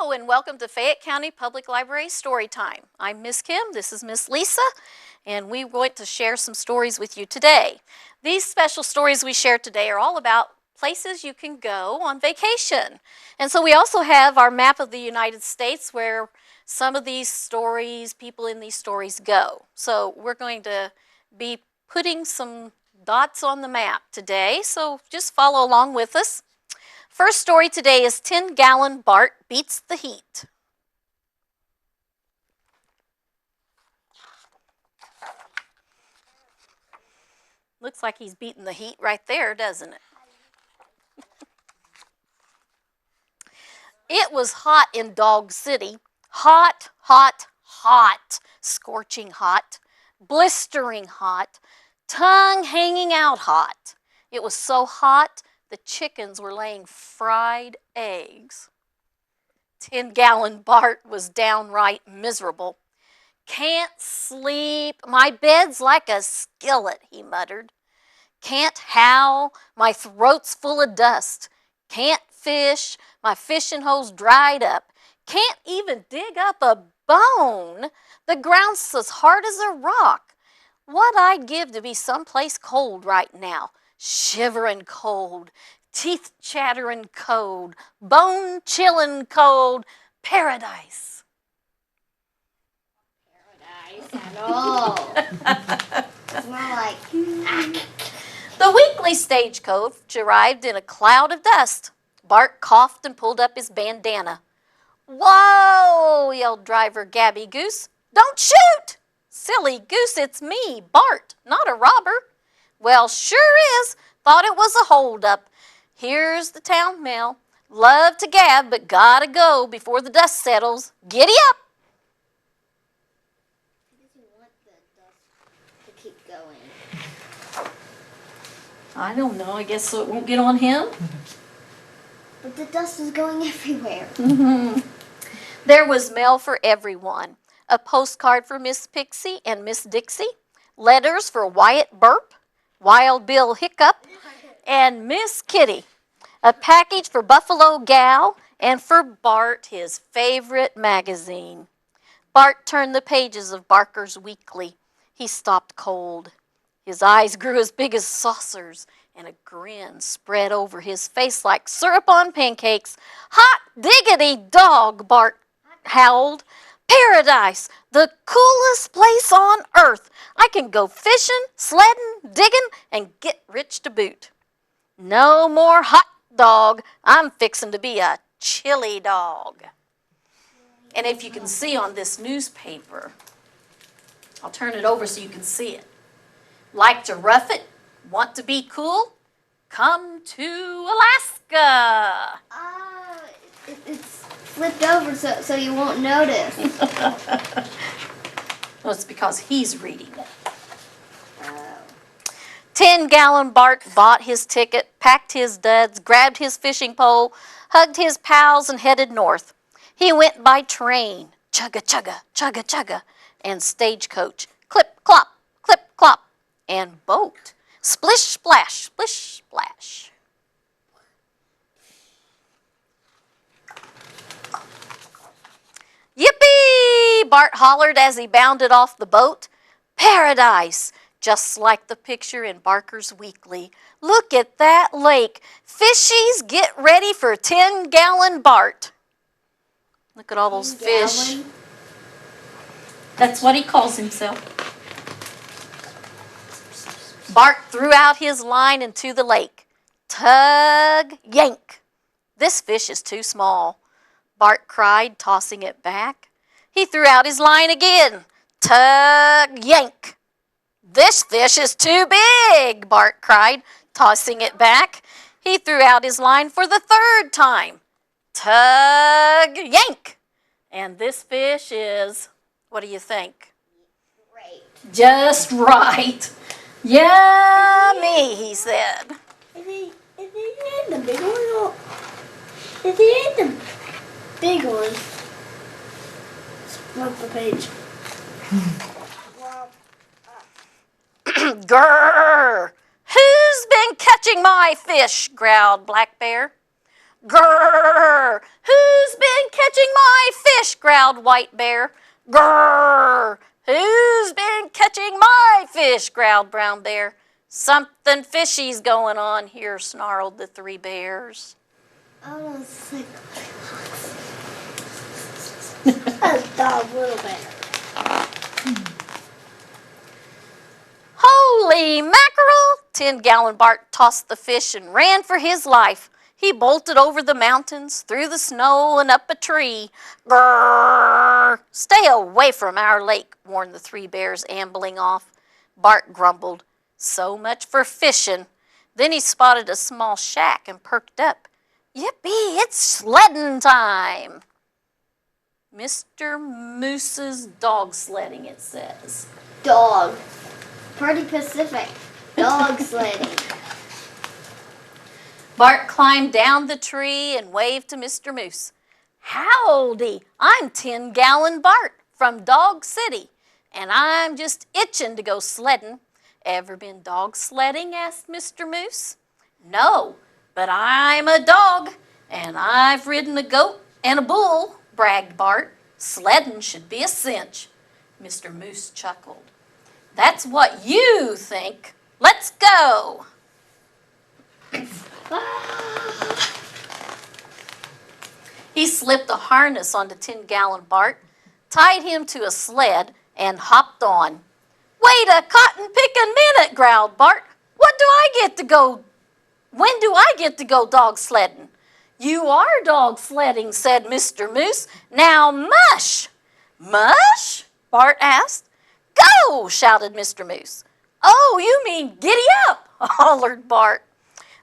Hello and welcome to Fayette County Public Library Storytime. I'm Miss Kim, this is Miss Lisa, and we want to share some stories with you today. These special stories we share today are all about places you can go on vacation. And so we also have our map of the United States where some of these stories, people in these stories go. So we're going to be putting some dots on the map today, so just follow along with us. First story today is 10-Gallon Bart Beats the Heat. Looks like he's beating the heat right there, doesn't it? It was hot in Dog City. Hot, hot, hot. Scorching hot. Blistering hot. Tongue hanging out hot. It was so hot, the chickens were laying fried eggs. 10-Gallon Bart was downright miserable. Can't sleep. My bed's like a skillet, he muttered. Can't howl. My throat's full of dust. Can't fish. My fishing hole's dried up. Can't even dig up a bone. The ground's as hard as a rock. What I'd give to be someplace cold right now. Shivering cold. Teeth chattering cold. Bone chilling cold. Paradise. At all. It's more like The weekly stagecoach arrived in a cloud of dust. Bart coughed and pulled up his bandana. Whoa, yelled driver Gabby Goose. Don't shoot! Silly goose, it's me, Bart, not a robber. Well, sure is. Thought it was a holdup. Here's the town mail. Love to gab, but gotta go before the dust settles. Giddy up! keep going. I don't know. I guess so it won't get on him. But the dust is going everywhere. There was mail for everyone. A postcard for Miss Pixie and Miss Dixie. Letters for Wyatt Burp, Wild Bill Hiccup, and Miss Kitty. A package for Buffalo Gal and for Bart, his favorite magazine. Bart turned the pages of Barker's Weekly. He stopped cold. His eyes grew as big as saucers, and a grin spread over his face like syrup on pancakes. Hot diggity dog, Bart howled. Paradise, the coolest place on earth. I can go fishing, sledding, digging, and get rich to boot. No more hot dog. I'm fixing to be a chili dog. And if you can see on this newspaper, I'll turn it over so you can see it. Like to rough it? Want to be cool? Come to Alaska. It's flipped over so you won't notice. Well, it's because he's reading it. 10-Gallon Bart bought his ticket, packed his duds, grabbed his fishing pole, hugged his pals, and headed north. He went by train, chugga chugga, chugga chugga, and stagecoach, clip clop, and boat, splish splash, splish splash. Yippee! Bart hollered as he bounded off the boat. Paradise, just like the picture in Barker's Weekly. Look at that lake. Fishies, get ready for 10-Gallon Bart. Look at all those fish. That's what he calls himself. Bart threw out his line into the lake. Tug, yank. This fish is too small, Bart cried, tossing it back. He threw out his line again. Tug, yank. This fish is too big, Bart cried, tossing it back. He threw out his line for the third time. Tug, yank. And this fish is, what do you think? Great. Just right. Yummy, he said. Is he in the big one or is he in the big one? Flip the page. Grrr! Who's been catching my fish? Growled Black Bear. Grrr! Who's been catching my fish? Growled White Bear. Grrr! Who's been catching my fish? Growled Brown Bear. Something fishy's going on here, snarled the three bears. Oh, it's like a dog, little bear. Holy mackerel! 10-gallon Bart tossed the fish and ran for his life. He bolted over the mountains, through the snow, and up a tree. Grrr! Stay away from our lake, warned the three bears, ambling off. Bart grumbled, so much for fishing. Then he spotted a small shack and perked up. Yippee, it's sledding time! Mr. Moose's dog sledding, it says. Dog. Pretty Pacific. Dog sledding. Bart climbed down the tree and waved to Mr. Moose. Howdy, I'm 10-gallon Bart from Dog City, and I'm just itching to go sledding. Ever been dog sledding? Asked Mr. Moose. No, but I'm a dog, and I've ridden a goat and a bull, bragged Bart. Sledding should be a cinch. Mr. Moose chuckled. That's what you think. Let's go. He slipped a harness onto 10-gallon Bart, tied him to a sled, and hopped on. Wait a cotton-picking minute, growled Bart. When do I get to go dog sledding? You are dog sledding, said Mr. Moose. Now mush! Mush? Bart asked. Go! Shouted Mr. Moose. Oh, you mean giddy up, hollered Bart.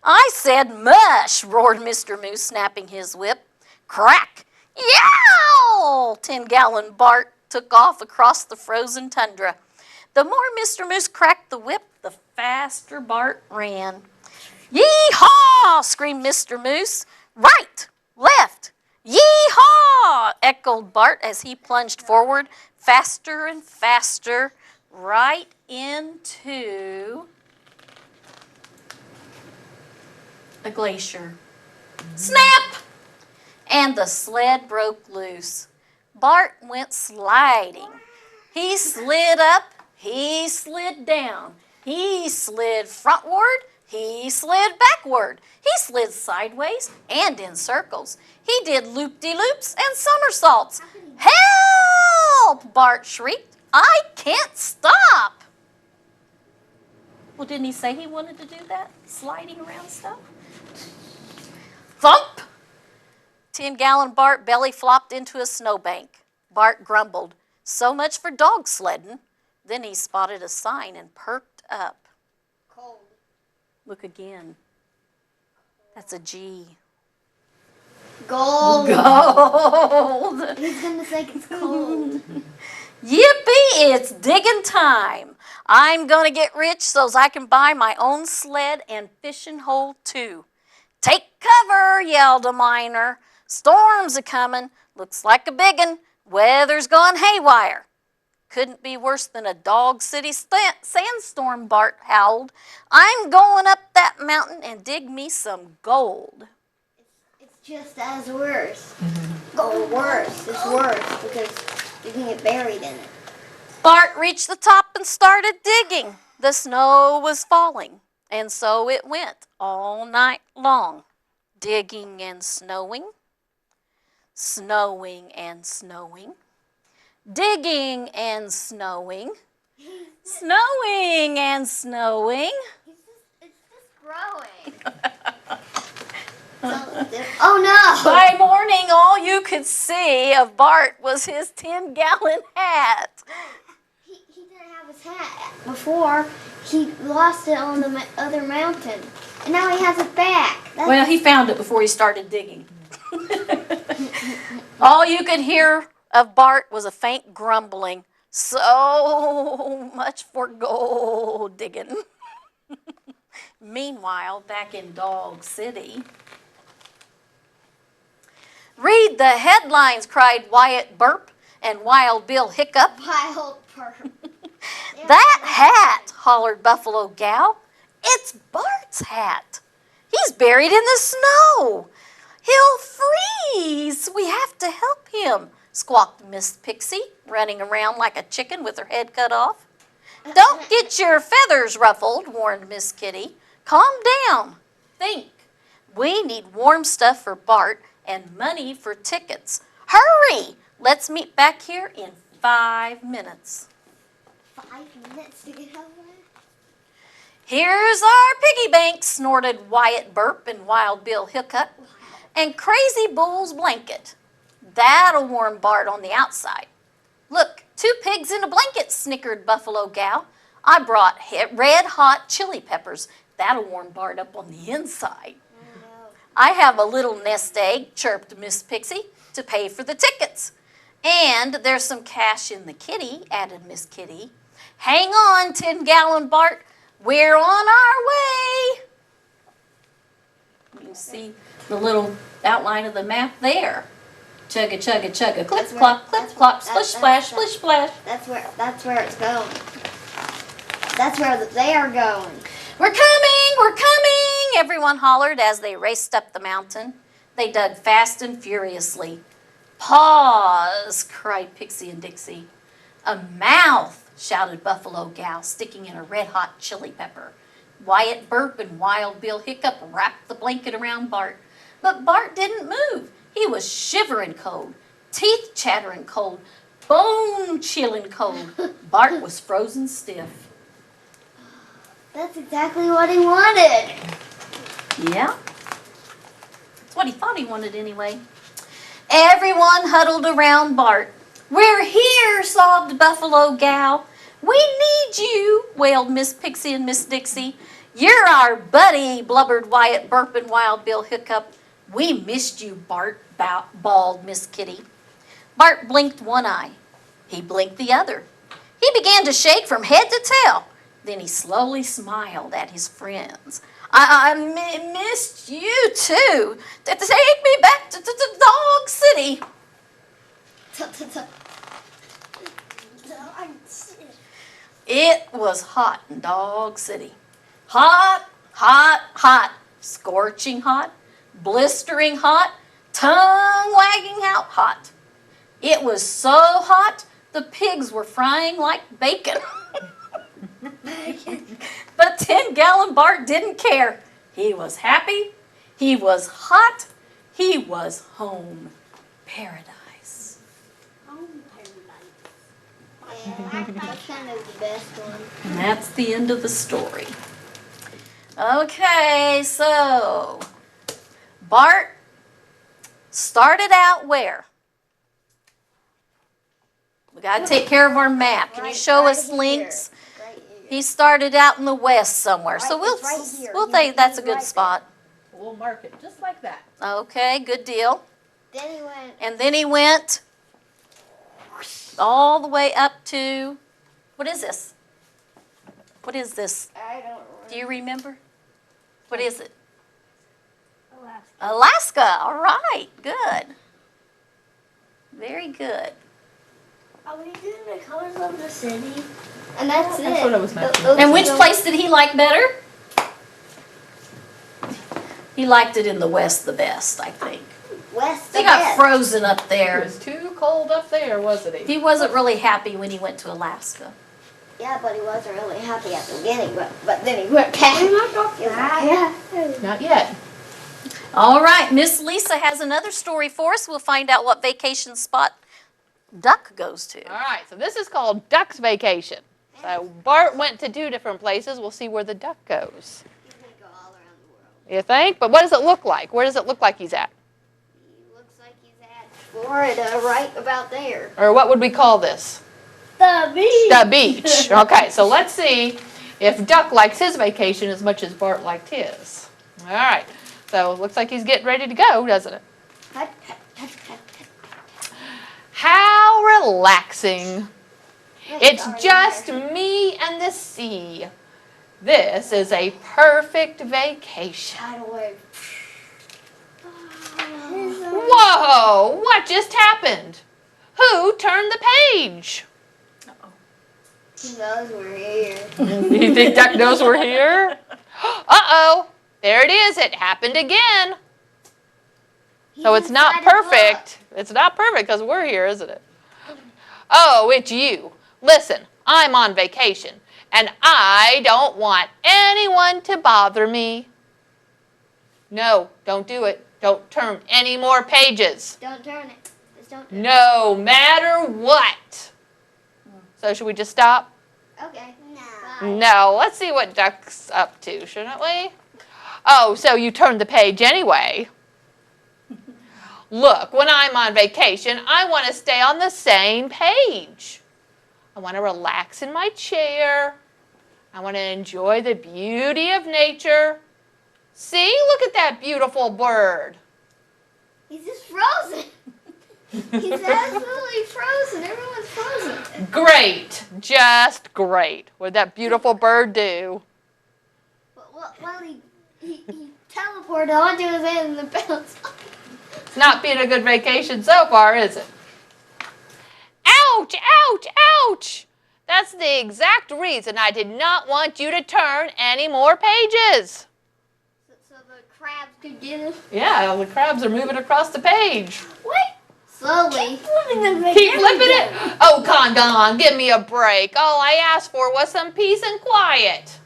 I said mush, roared Mr. Moose, snapping his whip. Crack! Yow! 10-gallon Bart took off across the frozen tundra. The more Mr. Moose cracked the whip, the faster Bart ran. Yee-haw! Screamed Mr. Moose. Right! Left! Yee-haw! Echoed Bart as he plunged forward, faster and faster, right into a glacier. Snap! And the sled broke loose. Bart went sliding. He slid up, he slid down, he slid frontward, he slid backward, he slid sideways and in circles. He did loop-de-loops and somersaults. Help! Bart shrieked. I can't stop. Well, didn't he say he wanted to do that? Sliding around stuff? Thump! 10-gallon Bart belly flopped into a snowbank. Bart grumbled, so much for dog sledding. Then he spotted a sign and perked up. Cold. Look again. That's a G. Gold. Gold. He's gonna say it's cold. Yippee, it's digging time. I'm going to get rich so I can buy my own sled and fishing hole too. Take cover, yelled a miner. Storm's a-coming. Looks like a big un. Weather's gone haywire. Couldn't be worse than a Dog City sandstorm, Bart howled. I'm going up that mountain and dig me some gold. It's just as worse. Or worse. It's worse because you can get buried in it. Bart reached the top and started digging. The snow was falling, and so it went all night long. Digging and snowing, snowing and snowing, digging and snowing, snowing and snowing. It's just growing. Oh no! By morning, all you could see of Bart was his 10-gallon hat. He didn't have his hat before. He lost it on the other mountain. And now he has it back. Well, he found it before he started digging. All you could hear of Bart was a faint grumbling. So much for gold digging. Meanwhile, back in Dog City. Read the headlines, cried Wyatt Burp and Wild Bill Hiccup. Wild bird. That hat, hollered Buffalo Gal. It's Bart's hat. He's buried in the snow. He'll freeze. We have to help him, squawked Miss Pixie, running around like a chicken with her head cut off. Don't get your feathers ruffled, warned Miss Kitty. Calm down. Think. We need warm stuff for Bart and money for tickets. Hurry! Let's meet back here in 5 minutes. 5 minutes to get over there? Here's our piggy bank, snorted Wyatt Burp and Wild Bill Hiccup, and Crazy Bull's blanket. That'll warm Bart on the outside. Look, 2 pigs in a blanket, snickered Buffalo Gal. I brought red-hot chili peppers. That'll warm Bart up on the inside. Oh, no. I have a little nest egg, chirped Miss Pixie, to pay for the tickets. And there's some cash in the kitty, added Miss Kitty. Hang on, 10-gallon Bart. We're on our way. You can see the little outline of the map there. Chugga, chugga, chugga, clip, clop, clip, clop, splish, splash, splish, splash. That's where it's going. That's where they are going. We're coming, everyone hollered as they raced up the mountain. They dug fast and furiously. Pause, cried Pixie and Dixie. A mouth, shouted Buffalo Gal, sticking in a red-hot chili pepper. Wyatt Burp and Wild Bill Hiccup wrapped the blanket around Bart. But Bart didn't move. He was shivering cold, teeth chattering cold, bone chilling cold. Bart was frozen stiff. That's exactly what he wanted. Yeah? That's what he thought he wanted anyway. Everyone huddled around Bart. We're here, sobbed Buffalo Gal. We need you, wailed Miss Pixie and Miss Dixie. You're our buddy, blubbered Wyatt Burp and Wild Bill Hiccup. We missed you, Bart, bawled Miss Kitty. Bart blinked one eye. He blinked the other. He began to shake from head to tail. Then he slowly smiled at his friends. I missed you too. Take me back to Dog City. It was hot in Dog City. Hot, hot, hot. Scorching hot, blistering hot, tongue-wagging out hot. It was so hot, the pigs were frying like bacon. But 10-gallon Bart didn't care. He was happy. He was hot. He was home. Paradise. Home paradise. Yeah, that's kind of the best one. And that's the end of the story. Okay, so Bart started out where? We got to take care of our map. Can you show us links? Right here. He started out in the west somewhere, so Right, it's right here. we'll think that's a good Right spot. We'll mark it just like that. Okay, good deal. Then he went. And then he went all the way up to, what is this? What is this? I don't remember. Do you remember? What is it? Alaska. Alaska. All right, good. Very good. Are we doing the colors of the city? And that's it. That's what I was mentioning. Those And which are- place did he like better? He liked it in the west the best, I think. West. He of got West. frozen up It there. was too cold up there, wasn't it? He wasn't really happy when he went to Alaska. Yeah, but he wasn't really happy at the beginning, but then he went back. Yeah. Not yet. All right, Miss Lisa has another story for us. We'll find out what vacation spot Duck goes to. All right, so this is called Duck's Vacation. So Bart went to 2 different places. We'll see where the duck goes. He's gonna go all around the world. You think? But what does it look like? Where does it look like he's at? He looks like he's at Florida, right about there. Or what would we call this? The beach. The beach. Okay, so let's see if Duck likes his vacation as much as Bart liked his. All right, so it looks like he's getting ready to go, doesn't it? Hut, hut, hut, hut, hut. How relaxing. It's already just there. me and the sea. This is a perfect vacation. Tidal wave. Whoa, what just happened? Who turned the page? He knows we're here. You think Duck knows we're here? Uh-oh, there it is. It happened again. So it's not inside a book. perfect. It's not perfect because we're here, isn't it? Oh, it's you. Listen, I'm on vacation, and I don't want anyone to bother me. No, don't do it. Don't turn any more pages. Don't turn it. Just don't turn No matter what. So should we just stop? it. Okay. No. No, let's see what Duck's up to, shouldn't we? Oh, so you turned the page anyway. Look, when I'm on vacation, I want to stay on the same page. I want to relax in my chair. I want to enjoy the beauty of nature. See, look at that beautiful bird. He's just frozen. He's absolutely frozen. Everyone's frozen. Great, just great. What did that beautiful bird do? Well, he teleported onto his hand and then bounced off. It's not been a good vacation so far, is it? Ouch, ouch, ouch! That's the exact reason I did not want you to turn any more pages. So the crabs could get him. Yeah, the crabs are moving across the page. Wait. Slowly. Keep flipping it. Oh, come on, give me a break. All I asked for was some peace and quiet.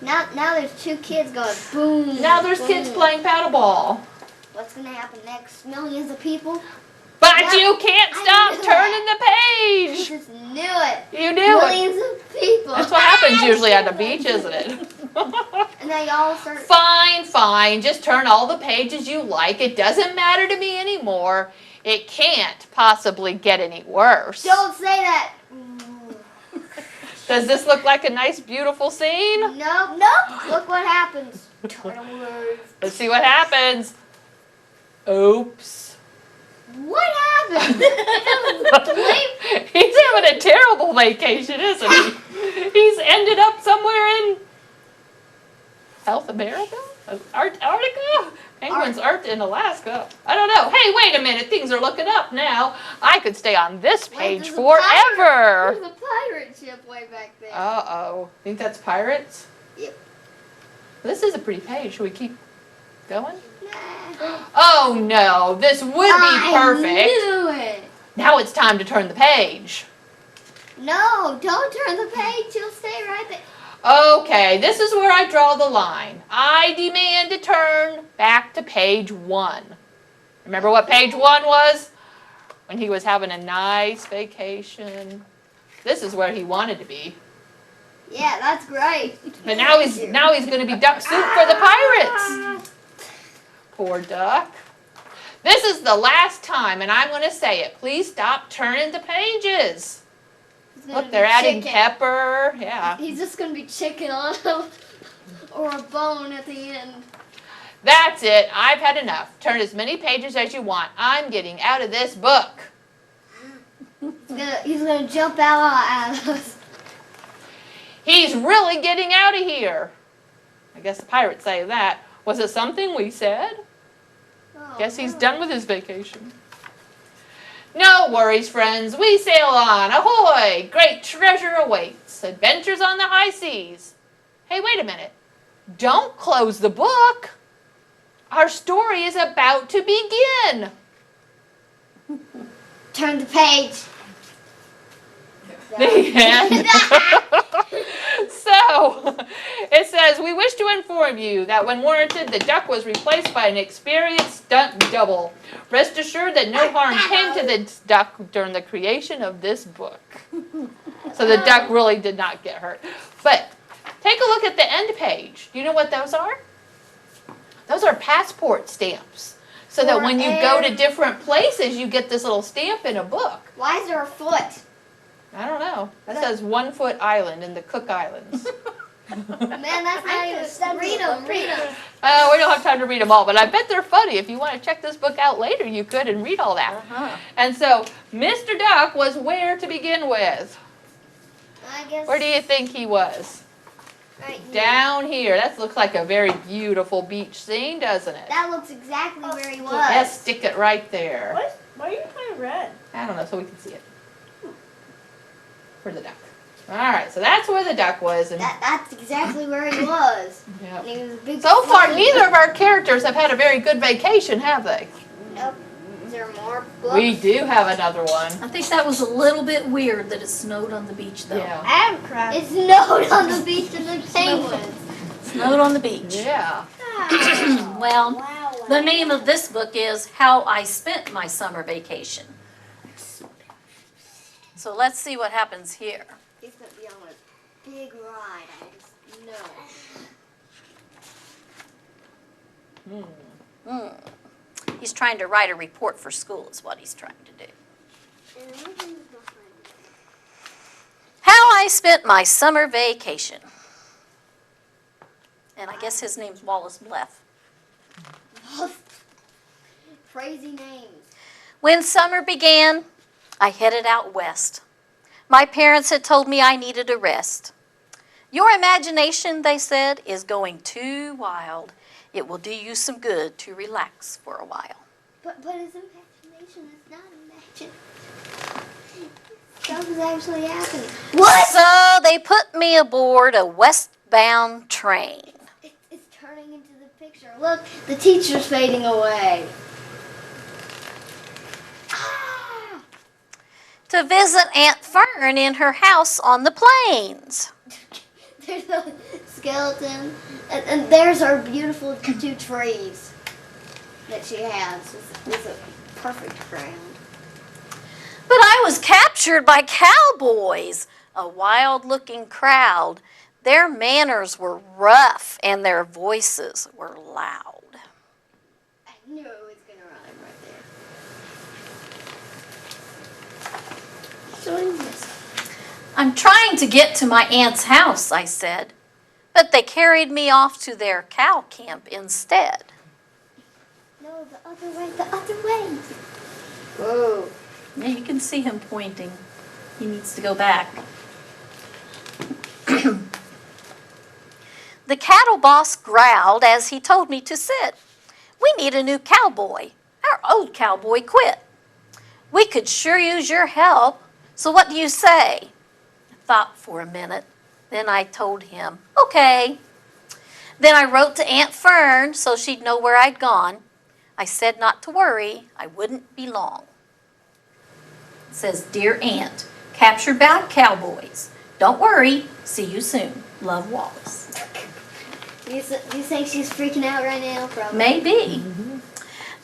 Now there's two kids going boom. Now there's boom. kids playing paddleball. What's going to happen next? Millions of people? But Yep, you can't I stop knew turning the I page. just knew it. You knew it. Millions of people. That's what happens usually at the beach, isn't it? And they all start. Fine, fine. Just turn all the pages you like. It doesn't matter to me anymore. It can't possibly get any worse. Don't say that. Does this look like a nice, beautiful scene? Nope. Nope. Look what happens. Turtle words. Let's see what happens. Oops. What happened? He's having a terrible vacation, isn't he? He's ended up somewhere in South America? Antarctica? Penguins aren't in Alaska. I don't know. Hey, wait a minute. Things are looking up now. I could stay on this page There's a forever. There's a pirate ship way back there. Uh-oh. Think that's pirates? Yep. This is a pretty page. Should we keep going? Nah. Oh, no. This would be perfect. I knew it. Now it's time to turn the page. No, don't turn the page. You'll stay right there. Okay, this is where I draw the line. I demand to turn back to page 1. Remember what page 1 was? When he was having a nice vacation. This is where he wanted to be. Yeah, that's great. But now he's going to be duck soup for the pirates. Poor duck. This is the last time, and I'm going to say it. Please stop turning the pages. Look, they're adding pepper. Yeah. He's just going to be chicken on him. Or a bone at the end. That's it. I've had enough. Turn as many pages as you want. I'm getting out of this book. He's gonna jump out at us. He's really getting out of here. I guess the pirates say that. Was it something we said? Oh, Guess he's no. done with his vacation. No worries, friends. We sail on. Ahoy! Great treasure awaits. Adventures on the high seas. Hey, wait a minute. Don't close the book. Our story is about to begin. Turn the page. The end. So, it says, we wish to inform you that when warranted, the duck was replaced by an experienced stunt double. Rest assured that no harm came to the duck during the creation of this book. So the duck really did not get hurt. But take a look at the end page. Do you know what those are? Those are passport stamps. So that when you go to different places, you get this little stamp in a book. Why is there a foot? I don't know. That says 1 Foot Island in the Cook Islands. Man, that's not even. Read them. Read them. Oh, we don't have time to read them all, but I bet they're funny. If you want to check this book out later, you could and read all that. And so, Mr. Duck was where to begin with? I guess. Where do you think he was? Right here. Down here. That looks like a very beautiful beach scene, doesn't it? That looks exactly where he was. Yes, stick it right there. Why are you playing red? I don't know, so we can see it. For the duck. All right, so that's where the duck was. And That's exactly where he was. yeah. Yep. And he was a big So far, flea. neither of our characters have had a very good vacation, have they? Nope. Is there more books? We do have another one. I think that was a little bit weird that it snowed on the beach, though. Yeah. I'm crying. It snowed on the beach of the penguins. Snowed on the beach. Yeah. Well, Wow. the name of this book is How I Spent My Summer Vacation. So let's see what happens here. He's going to be on a big ride. I just know. He's trying to write a report for school is what he's trying to do. How I Spent My Summer Vacation. And I guess his name's Wallace Bleff. Crazy names. When summer began, I headed out west. My parents had told me I needed a rest. Your imagination, they said, is going too wild. It will do you some good to relax for a while. But his imagination is not imagination. Stuff is actually happening. What? So they put me aboard a westbound train. It's turning into the picture. Look, the teacher's fading away. Ah! To visit Aunt Fern in her house on the plains. There's a skeleton. And there's our beautiful two trees that she has. It's a perfect ground. But I was captured by cowboys, a wild-looking crowd. Their manners were rough and their voices were loud. I knew it was going to rhyme right there. So what is this? I'm trying to get to my aunt's house, I said, but they carried me off to their cow camp instead. No, the other way, the other way. Whoa. Yeah, you can see him pointing. He needs to go back. The cattle boss growled as he told me to sit. We need a new cowboy. Our old cowboy quit. We could sure use your help, so what do you say? I thought for a minute. Then I told him, okay. Then I wrote to Aunt Fern so she'd know where I'd gone. I said not to worry, I wouldn't be long. It says, Dear Aunt, captured by cowboys. Don't worry, see you soon. Love, Wallace. You think she's freaking out right now? Probably. Maybe.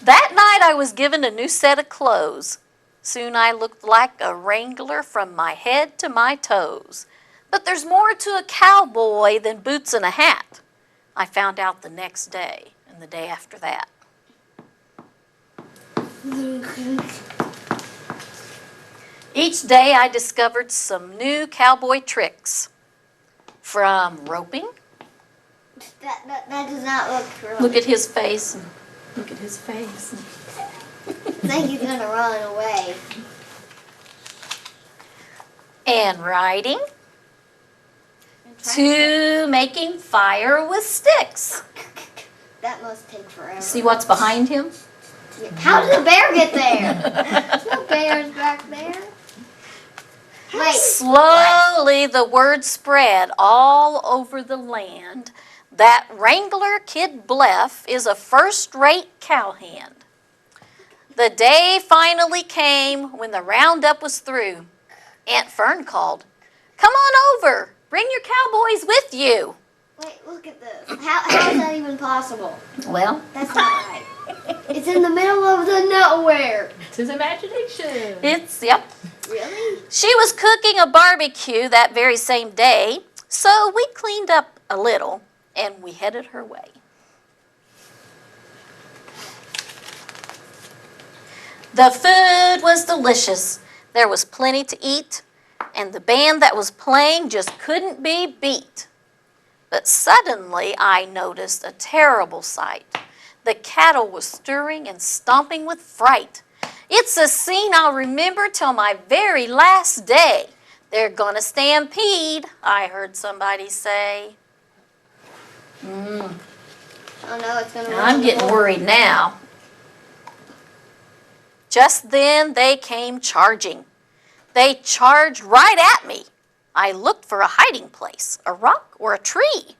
That night I was given a new set of clothes. Soon I looked like a wrangler from my head to my toes. But there's more to a cowboy than boots and a hat. I found out the next day and the day after that. Each day I discovered some new cowboy tricks. From roping. That does not look true. Look at his face. Look at his face. I think he's gonna run away. And riding. To making fire with sticks. That must take forever. See what's behind him? How did the bear get there? There's no bears back there. Wait. Slowly the word spread all over the land that Wrangler Kid Bleff is a first-rate cowhand. The day finally came when the roundup was through. Aunt Fern called, Come on over. Bring your cowboys with you. Wait, look at this. How is that even possible? Well, That's not right. It's in the middle of the nowhere. It's his imagination. yep. Really? She was cooking a barbecue that very same day, so we cleaned up a little and we headed her way. The food was delicious. There was plenty to eat, and the band that was playing just couldn't be beat. But suddenly I noticed a terrible sight. The cattle was stirring and stomping with fright. It's a scene I'll remember till my very last day. They're gonna stampede, I heard somebody say. Oh no, it's gonna. I'm getting worried now. Just then they came charging. They charged right at me. I looked for a hiding place, a rock or a tree.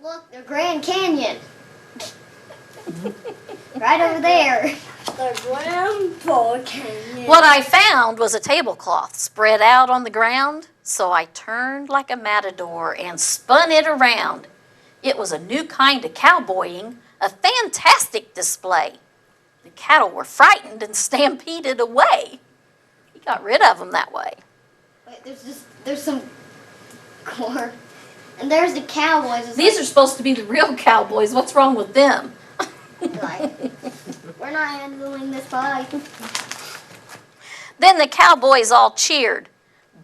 Look, the Grand Canyon. Right over there. The Grandpa Canyon. What I found was a tablecloth spread out on the ground, so I turned like a matador and spun it around. It was a new kind of cowboying, a fantastic display. The cattle were frightened and stampeded away. He got rid of them that way. Wait, there's some corn. And there's the cowboys. It's These are supposed to be the real cowboys. What's wrong with them? like, we're not handling this fight. Then the cowboys all cheered.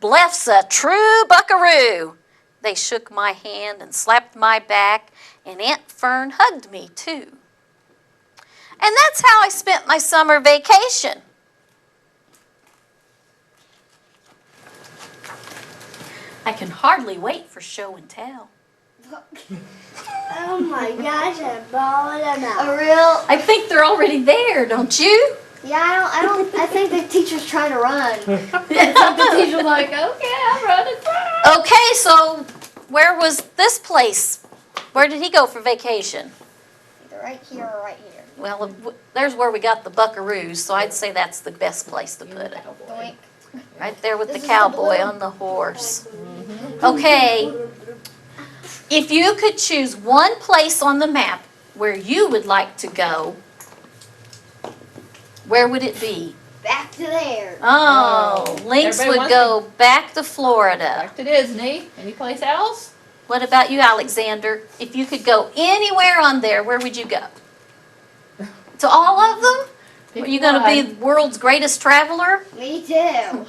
Bleff's a true buckaroo. They shook my hand and slapped my back, and Aunt Fern hugged me too. And that's how I spent my summer vacation. I can hardly wait for show and tell. Oh my gosh, I'm balling them out. A real. I think they're already there, don't you? Yeah, I think the teacher's trying to run. The teacher's like, okay, I'm running. Okay, so where was this place? Where did he go for vacation? Either right here or right here. Well, there's where we got the buckaroos, so I'd say that's the best place to put it. Doink. Right there with This the is cowboy the blue. on the horse. Okay, if you could choose one place on the map where you would like to go, where would it be? Back to there. Oh, Lynx Everybody would wants go back to Florida. Back to Disney. Anyplace else? What about you, Alexander? If you could go anywhere on there, where would you go? To all of them? Pick Are you going to be one. the world's greatest traveler? Me too.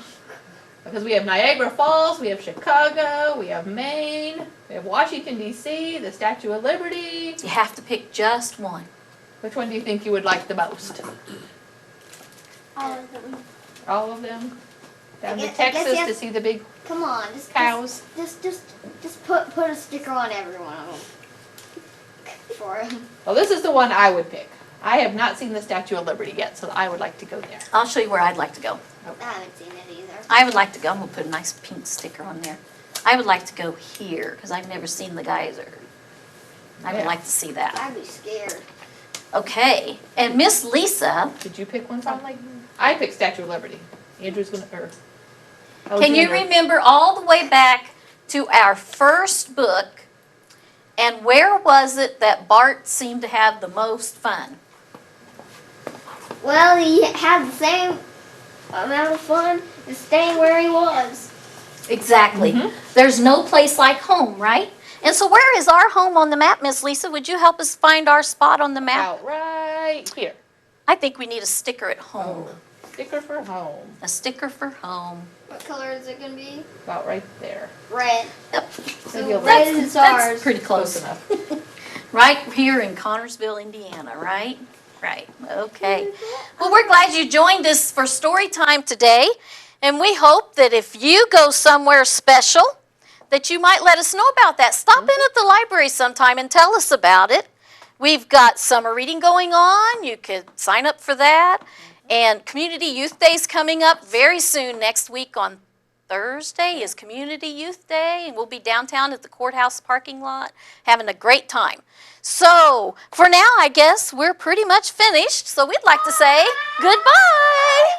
Because we have Niagara Falls, we have Chicago, we have Maine, we have Washington, D.C., the Statue of Liberty. You have to pick just one. Which one do you think you would like the most? All of them. All of them? Down to I guess Texas you have- to see the big Come on, just cows. Just put a sticker on every one of them. For him. Well, this is the one I would pick. I have not seen the Statue of Liberty yet, so I would like to go there. I'll show you where I'd like to go. I haven't seen it either. I would like to go. I'm going to put a nice pink sticker on there. I would like to go here because I've never seen the geyser. I would Yeah. like to see that. I'd be scared. Okay. And Miss Lisa, Did you pick one from like? I picked Statue of Liberty. Andrew's gonna. can you remember all the way back to our first book? And where was it that Bart seemed to have the most fun? Well, he had the same amount of fun as staying where he was. Exactly. There's no place like home, right? And so where is our home on the map, Miss Lisa? Would you help us find our spot on the map? Out right here. I think we need a sticker at home. Sticker for home. A sticker for home. What color is it going to be? About right there. Red. Yep. So Maybe a red little- is ours. That's pretty close. enough. Right here in Connorsville, Indiana, right? Right. Okay. Well, we're glad you joined us for story time today. And we hope that if you go somewhere special, that you might let us know about that. Stop in at the library sometime and tell us about it. We've got summer reading going on. You could sign up for that. And Community Youth Day is coming up very soon. Next week on Thursday is Community Youth Day, and we'll be downtown at the courthouse parking lot having a great time. So for now, I guess we're pretty much finished. So we'd like to say goodbye.